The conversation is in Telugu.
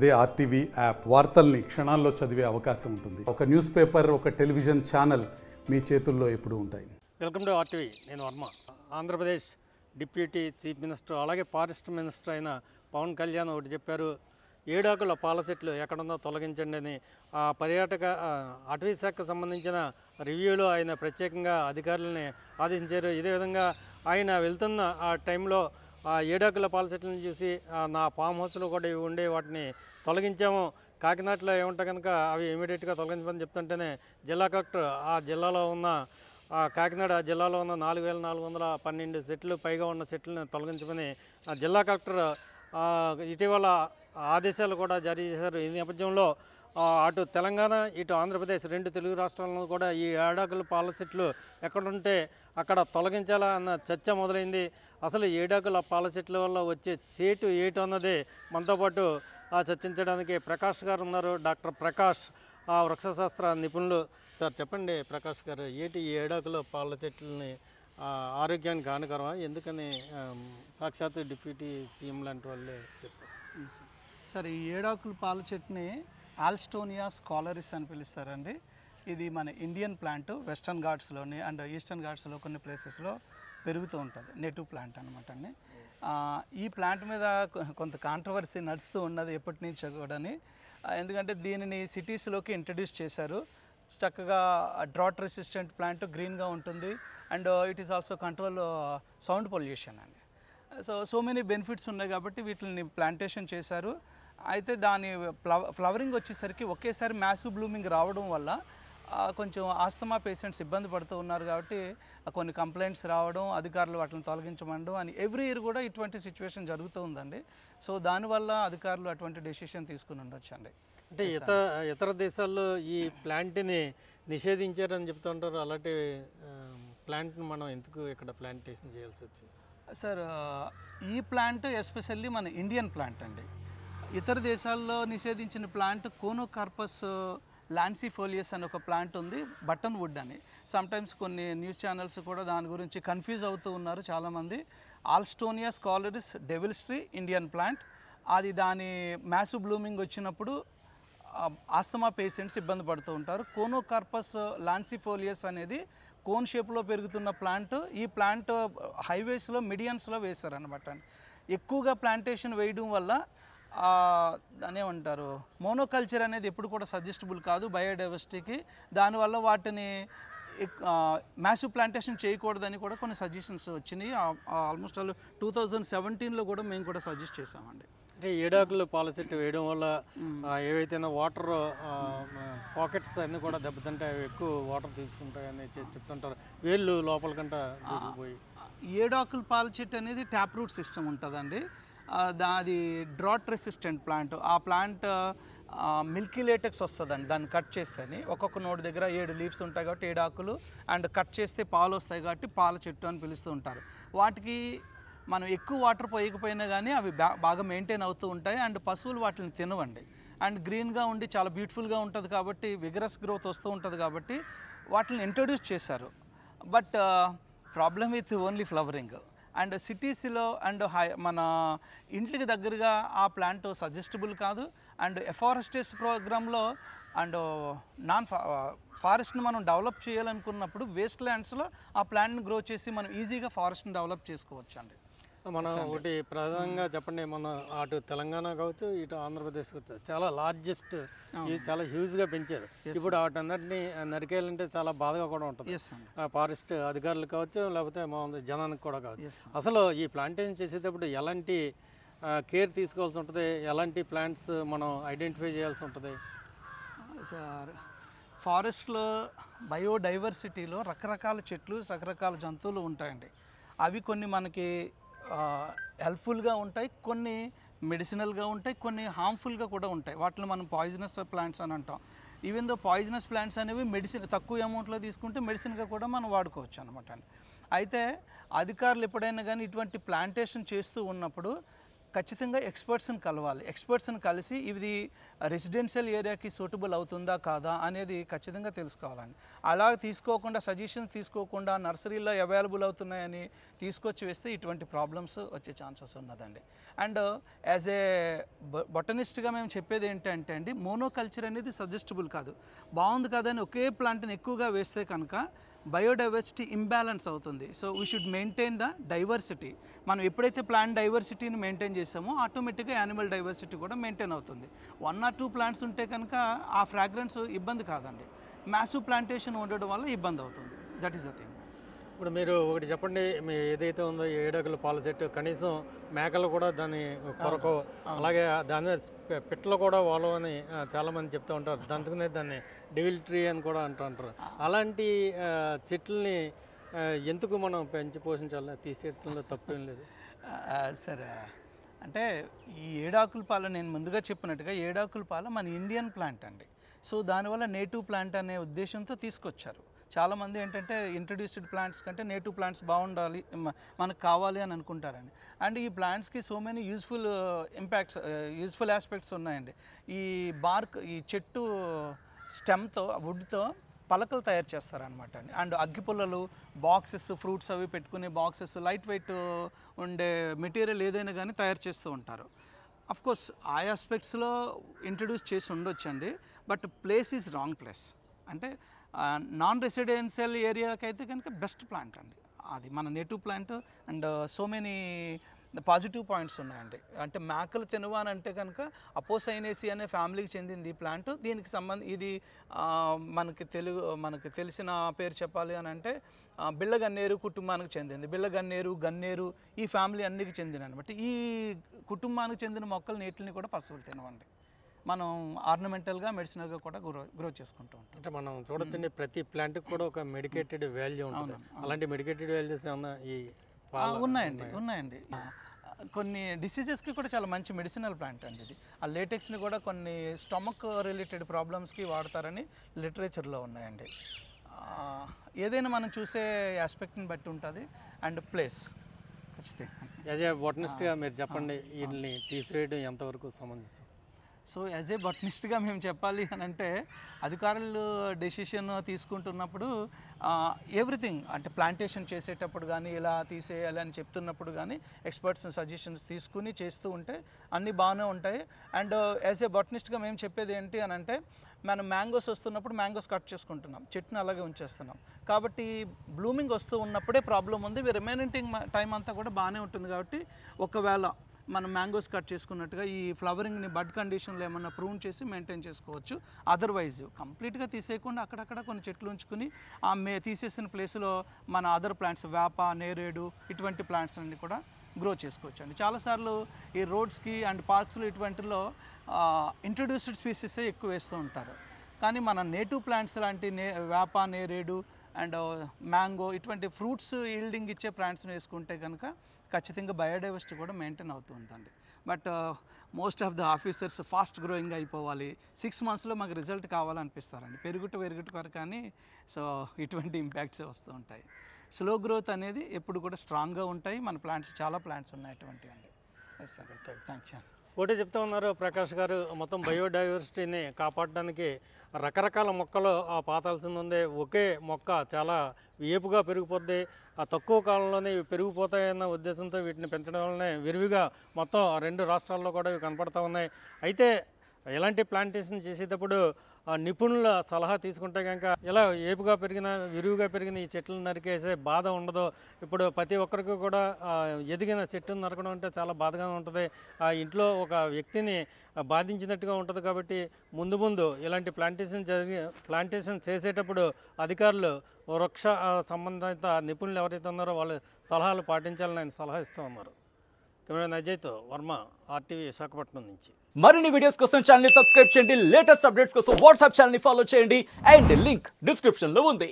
అదే ఆర్టీవీ యాప్ వార్తల్ని క్షణాల్లో చదివే అవకాశం ఉంటుంది. ఒక న్యూస్ పేపర్, ఒక టెలివిజన్ ఛానల్ మీ చేతుల్లో ఎప్పుడూ ఉంటాయి. Welcome to RTV. నేను Varma. Andhra Pradesh deputy chief minister అలాగే ఫారెస్ట్ మినిస్టర్ అయిన పవన్ కళ్యాణ్ ఒకటి చెప్పారు. 7 ఆకుల పాల చెట్లు ఎక్కడుందో తొలగించండి అని ఆ పర్యాటక అటవీ శాఖకు సంబంధించిన రివ్యూలో ఆయన ప్రత్యేకంగా అధికారులని ఆదేశించారు. ఇదే విధంగా ఆయన వెళ్తున్న ఆ టైంలో ఆ 7 ఆకుల పాల చెట్లను చూసి నా ఫామ్ హౌస్లో కూడా ఇవి ఉండే వాటిని తొలగించాము, కాకినాడలో ఏముంటే కనుక అవి ఇమీడియట్గా తొలగించమని చెప్తుంటేనే జిల్లా కలెక్టర్ ఆ జిల్లాలో ఉన్న కాకినాడ జిల్లాలో ఉన్న 4412 చెట్లు పైగా ఉన్న చెట్లను తొలగించమని జిల్లా కలెక్టర్ ఇటీవల ఆదేశాలు కూడా జారీ చేశారు. ఈ నేపథ్యంలో అటు తెలంగాణ ఇటు ఆంధ్రప్రదేశ్ 2 తెలుగు రాష్ట్రాలను కూడా ఈ 7 ఆకుల పాల చెట్లు ఎక్కడుంటే అక్కడ తొలగించాలా అన్న చర్చ మొదలైంది. అసలు 7 ఆకుల పాల చెట్ల వల్ల వచ్చే చేటు ఏటు అన్నది మనతో పాటు చర్చించడానికి ప్రకాష్ గారు ఉన్నారు. డాక్టర్ ప్రకాష్, వృక్షశాస్త్ర నిపుణులు. సార్ చెప్పండి ప్రకాష్ గారు, ఏటి ఈ 7 ఆకుల పాల చెట్లని ఆరోగ్యానికి హానికరమా? ఎందుకని సాక్షాత్ డిప్యూటీ సీఎం లాంటి వాళ్ళే చెప్పారు. సార్, ఈ 7 ఆకుల పాల చెట్టుని ఆల్స్టోనియా స్కాలరిస్ అని పిలుస్తారండి. ఇది మన ఇండియన్ ప్లాంట్. వెస్టర్న్ ఘాట్స్లోని అండ్ ఈస్టర్న్ ఘాట్స్లో కొన్ని ప్లేసెస్లో పెరుగుతూ ఉంటుంది. నేటివ్ ప్లాంట్ అనమాట అండి. ఈ ప్లాంట్ మీద కొంత కాంట్రవర్సీ నడుస్తూ ఉన్నది ఎప్పటి నుంచి కూడా. ఎందుకంటే దీనిని సిటీస్లోకి ఇంట్రడ్యూస్ చేశారు. చక్కగా డ్రాట్ రెసిస్టెంట్ ప్లాంట్, గ్రీన్గా ఉంటుంది and it is also control sound pollution అండి. సో మెనీ బెనిఫిట్స్ ఉన్నాయి కాబట్టి వీటిని ప్లాంటేషన్ చేశారు. అయితే దాని ఫ్లవరింగ్ వచ్చేసరికి ఒకేసారి మ్యాసివ్ బ్లూమింగ్ రావడం వల్ల కొంచెం ఆస్తమా పేషెంట్స్ ఇబ్బంది పడుతూ ఉన్నారు. కాబట్టి కొన్ని కంప్లైంట్స్ రావడం, అధికారులు వాటిని తొలగించమండం అని ఎవ్రీ ఇయర్ కూడా ఇటువంటి సిచ్యువేషన్ జరుగుతూ ఉందండి. సో దానివల్ల అధికారులు అటువంటి డెసిషన్ తీసుకుని ఉండొచ్చు అండి. అంటే ఇతర దేశాల్లో ఈ ప్లాంట్ని నిషేధించారని చెప్తూ ఉంటారు. అలాంటి ప్లాంట్ని మనం ఎందుకు ఇక్కడ ప్లాంటేషన్ చేయాల్సి వచ్చింది? సార్, ఈ ప్లాంట్ ఎస్పెషల్లీ మన ఇండియన్ ప్లాంట్ అండి. ఇతర దేశాల్లో నిషేధించిన ప్లాంట్ కోనోకార్పస్ లాన్సిఫోలియస్ అని ఒక ప్లాంట్ ఉంది, బటన్ వుడ్ అని. సమ్టైమ్స్ కొన్ని న్యూస్ ఛానల్స్ కూడా దాని గురించి కన్ఫ్యూజ్ అవుతూ ఉన్నారు చాలామంది. ఆల్స్టోనియా స్కాలరిస్ డెవిల్స్ ట్రీ ఇండియన్ ప్లాంట్. అది దాని మ్యాసివ్ బ్లూమింగ్ వచ్చినప్పుడు ఆస్తమా పేషెంట్స్ ఇబ్బంది పడుతూ ఉంటారు. కోనోకార్పస్ లాన్సిఫోలియస్ అనేది కోన్ షేప్లో పెరుగుతున్న ప్లాంట్. ఈ ప్లాంట్ హైవేస్లో, మీడియన్స్లో వేశారనమాట. ఎక్కువగా ప్లాంటేషన్ వేయడం వల్ల దాని ఏమంటారు, మోనోకల్చర్ అనేది ఎప్పుడు కూడా సజెస్టబుల్ కాదు బయోడైవర్సిటీకి. దానివల్ల వాటిని మ్యాసివ్ ప్లాంటేషన్ చేయకూడదని కూడా కొన్ని సజెషన్స్ వచ్చినాయి. ఆల్మోస్ట్ 2017లో కూడా మేము కూడా సజెస్ట్ చేసామండి. అంటే 7 ఆకుల పాల చెట్టు వేయడం వల్ల ఏవైతే వాటర్ పాకెట్స్ అన్నీ కూడా దెబ్బతింటాయి, అవి ఎక్కువ వాటర్ తీసుకుంటాయని చెప్తుంటారు. వేళ్ళు లోపలికంట తీసుకుపోయి 7 ఆకుల పాల చెట్టు అనేది ట్యాప్ రూట్ సిస్టమ్ ఉంటుందండి. అది డ్రాట్ రెసిస్టెంట్ ప్లాంట్. ఆ ప్లాంట్ మిల్కీ లేటెక్స్ వస్తుందండి దాన్ని కట్ చేస్తేనే. ఒక్కొక్క నోటి దగ్గర 7 లీవ్స్ ఉంటాయి కాబట్టి 7 ఆకులు, అండ్ కట్ చేస్తే పాలు వస్తాయి కాబట్టి పాల చెట్టు అని పిలుస్తూ ఉంటారు. వాటికి మనం ఎక్కువ వాటర్ పోయకపోయినా కానీ అవి బాగా మెయింటైన్ అవుతూ ఉంటాయి. అండ్ పశువులు వాటిని తినవండి. అండ్ గ్రీన్గా ఉండి చాలా బ్యూటిఫుల్గా ఉంటుంది కాబట్టి విగరస్ గ్రోత్ వస్తూ ఉంటుంది కాబట్టి వాటిని ఇంట్రడ్యూస్ చేశారు. But problem with only flowering. And సిటీస్లో అండ్ మన ఇంటికి దగ్గరగా ఆ ప్లాంట్ సజెస్టబుల్ కాదు. అండ్ ఎఫారెస్టేస్ ప్రోగ్రాంలో అండ్ ఫారెస్ట్ని మనం డెవలప్ చేయాలనుకున్నప్పుడు వేస్ట్ ల్యాండ్స్లో ఆ ప్లాంట్ని గ్రో చేసి మనం ఈజీగా ఫారెస్ట్ని డెవలప్ చేసుకోవచ్చు అండి. మనం ఒకటి ప్రధానంగా చెప్పండి, మన అటు తెలంగాణ కావచ్చు ఇటు ఆంధ్రప్రదేశ్ కావచ్చు చాలా లార్జెస్ట్, ఇది చాలా హ్యూజ్గా పెంచారు. ఇప్పుడు వాటన్నిటిని నరికేయాలంటే చాలా బాధగా కూడా ఉంటుంది ఫారెస్ట్ అధికారులు కావచ్చు, లేకపోతే మామూలు జనానికి కూడా కావచ్చు. అసలు ఈ ప్లాంటేషన్ చేసేటప్పుడు ఎలాంటి కేర్ తీసుకోవాల్సి ఉంటుంది? ఎలాంటి ప్లాంట్స్ మనం ఐడెంటిఫై చేయాల్సి ఉంటుంది? సార్, ఫారెస్ట్లో బయోడైవర్సిటీలో రకరకాల చెట్లు, రకరకాల జంతువులు ఉంటాయండి. అవి కొన్ని మనకి హెల్ప్ఫుల్గా ఉంటాయి, కొన్ని మెడిసినల్గా ఉంటాయి, కొన్ని హార్మ్ఫుల్గా కూడా ఉంటాయి. వాటిని మనం పాయిజనస్ ప్లాంట్స్ అని అంటాం. ఈవెన్ దో పాయిజనస్ ప్లాంట్స్ అనేవి మెడిసిన్ తక్కువ అమౌంట్లో తీసుకుంటే మెడిసిన్గా కూడా మనం వాడుకోవచ్చు అనమాట. అయితే అధికారులు ఎప్పుడైనా కానీ ఇటువంటి ప్లాంటేషన్ చేస్తూ ఉన్నప్పుడు ఖచ్చితంగా ఎక్స్పర్ట్స్ని కలవాలి. ఎక్స్పర్ట్స్ని కలిసి ఇది రెసిడెన్షియల్ ఏరియాకి సూటబుల్ అవుతుందా కాదా అనేది ఖచ్చితంగా తెలుసుకోవాలండి. అలా తీసుకోకుండా, సజెషన్స్ తీసుకోకుండా నర్సరీలో అవైలబుల్ అవుతున్నాయని తీసుకొచ్చి వేస్తే ఇటువంటి ప్రాబ్లమ్స్ వచ్చే ఛాన్సెస్ ఉన్నదండి. అండ్ యాజ్ ఏ బొటనిస్ట్గా మేము చెప్పేది ఏంటంటే అండి, మోనోకల్చర్ అనేది సజెస్టబుల్ కాదు. బాగుంది కదని ఒకే ప్లాంట్ని ఎక్కువగా వేస్తే కనుక బయోడైవర్సిటీ ఇంబ్యాలెన్స్ అవుతుంది. So we should maintain the diversity. మనం ఎప్పుడైతే ప్లాంట్ డైవర్సిటీని మెయింటైన్ చేస్తామో ఆటోమేటిక్గా యానిమల్ డైవర్సిటీ కూడా మెయింటైన్ అవుతుంది. 1 or 2 ప్లాంట్స్ ఉంటే కనుక ఆ ఫ్రాగ్రెన్స్ ఇబ్బంది కాదండి. మ్యాసివ్ ప్లాంటేషన్ ఉండడం వల్ల ఇబ్బంది అవుతుంది. That is the thing. ఇప్పుడు మీరు ఒకటి చెప్పండి, మీ ఏదైతే ఉందో 7 అడుగుల పాల చెట్టు, కనీసం మేకలు కూడా దాని కొరకు, అలాగే దాని పిట్టలు కూడా వాళ్ళు అని చాలామంది చెప్తూ ఉంటారు. అందుకనే దాన్ని డెవిల్ ట్రీ అని కూడా అంటుంటారు. అలాంటి చెట్లని ఎందుకు మనం పెంచి పోషించాలి? తీసేయడంలో తప్పేం లేదు. సరే, అంటే ఈ 7 ఆకుల పాల నేను ముందుగా చెప్పినట్టుగా 7 ఆకుల పాల మన ఇండియన్ ప్లాంట్ అండి. సో దానివల్ల నేటివ్ ప్లాంట్ అనే ఉద్దేశంతో తీసుకొచ్చారు. చాలామంది ఏంటంటే ఇంట్రడ్యూస్డ్ ప్లాంట్స్ కంటే నేటివ్ ప్లాంట్స్ బాగుండాలి, మనకు కావాలి అని అనుకుంటారండి. అండ్ ఈ ప్లాంట్స్కి సో మెనీ యూజ్ఫుల్ ఆస్పెక్ట్స్ ఉన్నాయండి. ఈ బార్క్, ఈ చెట్టు స్టెమ్తో, వుడ్తో పలకలు తయారు చేస్తారనమాట అండి. అండ్ అగ్గిపుల్లలు, బాక్సెస్, ఫ్రూట్స్ అవి పెట్టుకునే బాక్సెస్, లైట్ వెయిట్ ఉండే మెటీరియల్ ఏదైనా కానీ తయారు చేస్తూ ఉంటారు. అఫ్ కోర్స్ ఆ ఆస్పెక్ట్స్లో ఇంట్రడ్యూస్ చేసి ఉండొచ్చండి. But place is wrong place. అంటే నాన్ రెసిడెన్షియల్ ఏరియాకి అయితే కనుక బెస్ట్ ప్లాంట్ అండి అది, మన native plant. And so many positive points ఉన్నాయండి. అంటే మేకలు తినవా అని అంటే కనుక అపోసైనేసి అనే ఫ్యామిలీకి చెందింది ఈ ప్లాంట్. దీనికి ఇది మనకి తెలిసిన పేరు చెప్పాలి అని అంటే బిళ్ళగన్నేరు కుటుంబానికి చెందింది. బిళ్ళగన్నేరు, గన్నేరు ఈ ఫ్యామిలీ అన్నికి చెందిన అనమాట. ఈ కుటుంబానికి చెందిన మొక్కలు నీటిని కూడా పశువులు తినవండి. మనం ఆర్నమెంటల్గా, మెడిసినల్గా కూడా గ్రో చేసుకుంటూ ఉంటాం. అంటే మనం చూడొచ్చండి, ప్రతి ప్లాంట్కి కూడా ఒక మెడికేటెడ్ వాల్యూ ఉంటుంది. అలాంటి మెడికేటెడ్ వాల్యూస్ ఏమన్నా ఈ ఉన్నాయండి. కొన్ని డిసీజెస్కి కూడా చాలా మంచి మెడిసినల్ ప్లాంట్ అండి ఇది. ఆ లేటెక్స్ని కూడా కొన్ని స్టమక్ రిలేటెడ్ ప్రాబ్లమ్స్కి వాడతారని లిటరేచర్లో ఉన్నాయండి. ఏదైనా మనం చూసే ఆస్పెక్ట్ని బట్టి ఉంటుంది. అండ్ ప్లేస్ ఖచ్చితంగా. యాజ్ ఏ బొటనిస్ట్గా మీరు చెప్పండి, వీటిని తీసివేయడం ఎంతవరకు సమంజసం? సో యాజ్ ఏ బొటనిస్ట్గా మేము చెప్పాలి అని అంటే, అధికారులు డెసిషన్ తీసుకుంటున్నప్పుడు ఎవ్రీథింగ్, అంటే ప్లాంటేషన్ చేసేటప్పుడు కానీ ఇలా తీసేయాలి అని చెప్తున్నప్పుడు కానీ ఎక్స్పర్ట్స్ సజెషన్స్ తీసుకుని చేస్తూ ఉంటే అన్నీ బాగానే ఉంటాయి. అండ్ యాజ్ ఏ బొటనిస్ట్గా మేము చెప్పేది ఏంటి అని అంటే, మనం మ్యాంగోస్ వస్తున్నప్పుడు మ్యాంగోస్ కట్ చేసుకుంటున్నాం, చెట్టును అలాగే ఉంచేస్తున్నాం. కాబట్టి బ్లూమింగ్ వస్తూ ఉన్నప్పుడే ప్రాబ్లం ఉంది. రిమైనింగ్ టైం అంతా కూడా బాగానే ఉంటుంది. కాబట్టి ఒకవేళ మనం మ్యాంగోస్ కట్ చేసుకున్నట్టుగా ఈ ఫ్లవరింగ్ని బడ్ కండిషన్లో ఏమన్నా ప్రూన్ చేసి మెయింటైన్ చేసుకోవచ్చు. అదర్వైజ్ కంప్లీట్గా తీసేయకుండా అక్కడక్కడ కొన్ని చెట్లు ఉంచుకుని ఆ తీసేసిన ప్లేస్లో మన అదర్ ప్లాంట్స్, వేప, నేరేడు ఇటువంటి ప్లాంట్స్ అన్ని కూడా గ్రో చేసుకోవచ్చు అండి. చాలాసార్లు ఈ రోడ్స్కి అండ్ పార్క్స్లో ఇటువంటిలో ఇంట్రడ్యూస్డ్ స్పీసీసే ఎక్కువ వేస్తూ ఉంటారు. కానీ మన నేటివ్ ప్లాంట్స్ లాంటి వేప, నేరేడు అండ్ మ్యాంగో ఇటువంటి ఫ్రూట్స్ ఈల్డింగ్ ఇచ్చే ప్లాంట్స్ని వేసుకుంటే కనుక ఖచ్చితంగా బయోడైవర్సిటీ కూడా మెయింటైన్ అవుతూ ఉందండి. But most of the officers fast growing అయిపోవాలి, 6 monthsలో మాకు రిజల్ట్ కావాలనిపిస్తారండి. పెరుగుట వరకు కానీ సో ఇటువంటి ఇంపాక్ట్సే వస్తూ ఉంటాయి. స్లో గ్రోత్ అనేది ఎప్పుడు కూడా స్ట్రాంగ్గా ఉంటాయి. మన ప్లాంట్స్ చాలా ప్లాంట్స్ ఉన్నాయి అటువంటివి అండి. Yes sir, thank you. ఒకటే చెప్తా ఉన్నారు ప్రకాష్ గారు, మొత్తం బయోడైవర్సిటీని కాపాడడానికి రకరకాల మొక్కలు పాతాల్సింది ఉంది. ఒకే మొక్క చాలా ఏపుగా పెరిగిపోద్ది, ఆ తక్కువ కాలంలోనే ఇవి పెరిగిపోతాయన్న ఉద్దేశంతో వీటిని పెంచడం వల్లనే విరివిగా మొత్తం 2 రాష్ట్రాల్లో కూడా ఇవి కనపడతా ఉన్నాయి. అయితే ఎలాంటి ప్లాంటేషన్ చేసేటప్పుడు నిపుణుల సలహా తీసుకుంటే కనుక ఇలా ఏపుగా పెరిగిన, విరివిగా పెరిగిన ఈ చెట్లను నరికేసే బాధ ఉండదు. ఇప్పుడు ప్రతి ఒక్కరికి కూడా ఎదిగిన చెట్టును నరకడం అంటే చాలా బాధగా ఉంటుంది. ఆ ఇంట్లో ఒక వ్యక్తిని బాధించినట్టుగా ఉంటుంది. కాబట్టి ముందు ఇలాంటి ప్లాంటేషన్ చేసేటప్పుడు అధికారులు, వృక్ష సంబంధిత నిపుణులు ఎవరైతే ఉన్నారో వాళ్ళ సలహాలు పాటించాలని ఆయన సలహా ఇస్తూ ఉన్నారు. కెమెరా అజయ్తో వర్మ, RTV విశాఖపట్నం నుంచి. మరిన్ని వీడియోస్ కోసం ఛానల్ ని సబ్స్క్రైబ్ చేయండి. లేటెస్ట్ అప్డేట్స్ కోసం వాట్సాప్ ఛానల్ ని ఫాలో చేయండి. అండ్ లింక్ డిస్క్రిప్షన్ లో ఉంది.